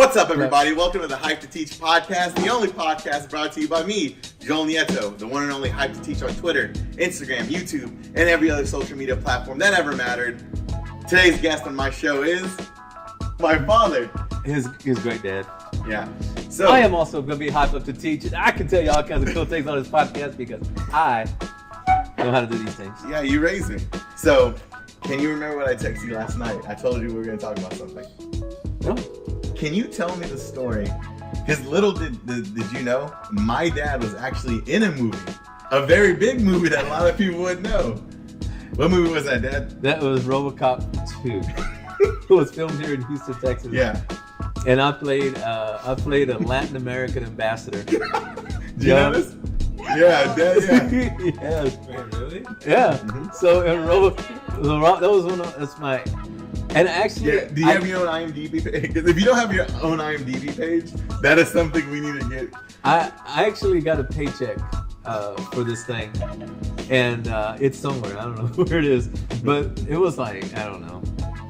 What's up, everybody? Welcome to the Hype2Teach podcast, the only podcast brought to you by me, Joel Nieto, the one and only Hype2Teach on Twitter, Instagram, YouTube, and every other social media platform that ever mattered. Today's guest on my show is my father. His great dad. Yeah. So I am also going to be hyped up to teach, and I can tell you all kinds of cool things on this podcast because I know how to do these things. Yeah, you raised me. So, can you remember what I texted you last night? I told you we were going to talk about something. No. Can you tell me the story? Because little did you know, my dad was actually in a movie. A very big movie that a lot of people wouldn't know. What movie was that, Dad? That was Robocop 2. It was filmed here in Houston, Texas. Yeah. And I played a Latin American ambassador. Do you know this? Yeah, Dad, yeah. Yes. Wait, really? Yeah. Mm-hmm. So in that was that's my. And actually, Yeah, do you have your own IMDb page? Because if you don't have your own IMDb page, that is something we need to get. I actually got a paycheck for this thing, and it's somewhere. I don't know where it is, but it was like, I don't know,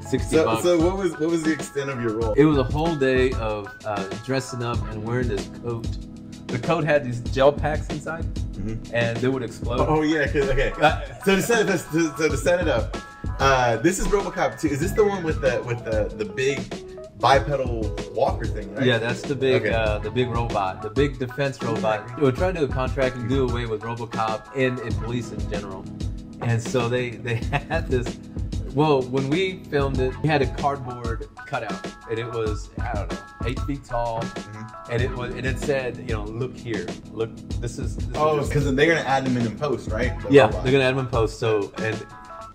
$60. So what was the extent of your role? It was a whole day of dressing up and wearing this coat. The coat had these gel packs inside, and they would explode. Oh yeah, okay. So to set it up, this is Robocop 2. Is this the one with the big bipedal walker thing, right? Yeah, that's the big robot, the big defense robot. They were trying to do a contract and do away with Robocop and police in general. And so they had this. Well, when we filmed it, we had a cardboard cutout, and it was, I don't know, 8 feet tall, and it said, look here, look. This is because they're gonna add them in post, right? Yeah, they're gonna add them in post. So, and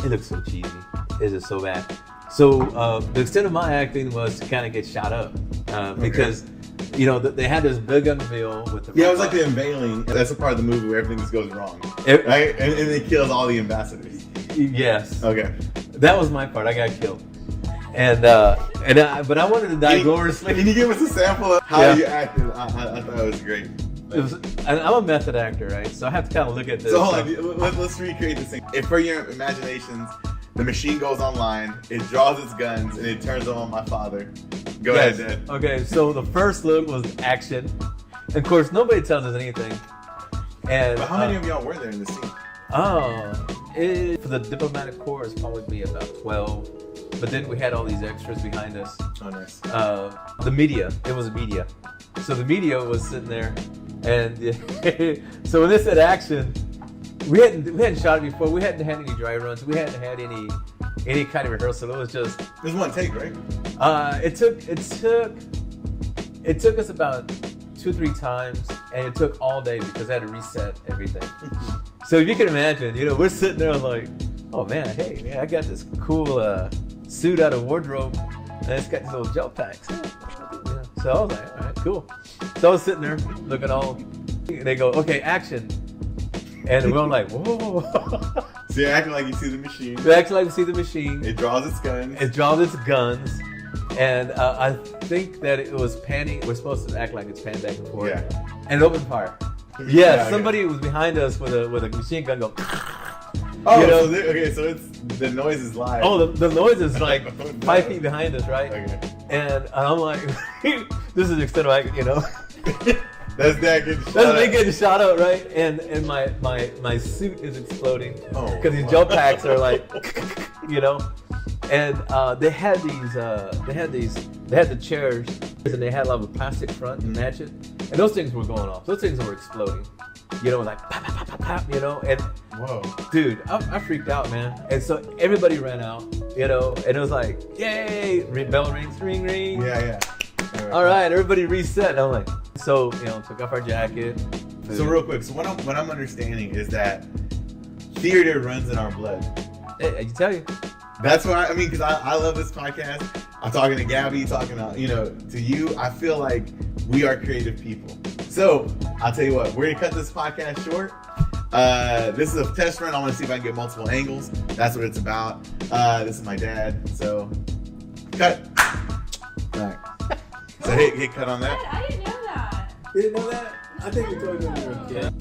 it looks so cheesy. It's just so bad. So the extent of my acting was to kind of get shot up because they had this big unveil with the it was like the unveiling. That's a part of the movie where everything just goes wrong, right? And it kills all the ambassadors. Yes. Okay. That was my part. I got killed, but I wanted to die gloriously. Can you give us a sample of how you acted? I thought it was great. I'm a method actor, right? So I have to kind of look at this. So hold on, let's recreate this thing. If for your imaginations, the machine goes online, it draws its guns, and it turns them on my father. Go ahead, Dad. Okay, so the first look was action. Of course, nobody tells us anything. And But how many of y'all were there in the scene? For the diplomatic corps, it's probably be about 12. But then we had all these extras behind us. Oh, nice. The media, it was media. So the media was sitting there, and so when they said action, we hadn't shot it before. We hadn't had any dry runs. We hadn't had any kind of rehearsal. It was just. It was one take, right? It took us about 2-3 times, and it took all day because I had to reset everything. So if you can imagine, we're sitting there like, oh man, hey man, I got this cool suit out of wardrobe, and it's got these little gel packs. So I was like, all right, cool. So I was sitting there looking all, and they go, okay, action. And we're all like, whoa. So you're acting like you see the machine. We actually like to see the machine. It draws its guns. And I think that it was panning. We're supposed to act like it's panning back and forth. Yeah. And it opened fire. Yeah, somebody was behind us with a machine gun go. Oh, so it's the noise is live. Oh, the noise is like 5 feet behind us, right? Okay. And I'm like, this is the extent of That's Dad getting shot That's me getting shot up, right? And my suit is exploding because these gel packs are like, And they had the chairs, and they had like a plastic front to match it, and those things were going off. Those things were exploding, like pop, pop, pop, pop, And whoa, dude, I freaked out, man. And so everybody ran out, and it was like, yay! Bell rings, ring, ring. Yeah. All right, everybody reset. And I'm like, so took off our jacket. So real quick, so what I'm understanding is that theater runs in our blood. Hey, I can tell you. That's why because I love this podcast. I'm talking to Gabby, talking to you. I feel like we are creative people. So I'll tell you what, we're gonna cut this podcast short. This is a test run. I want to see if I can get multiple angles. That's what it's about. This is my dad. So cut. All right. So hit cut on that. I didn't know that. You didn't know that? I think you told me when you were a kid.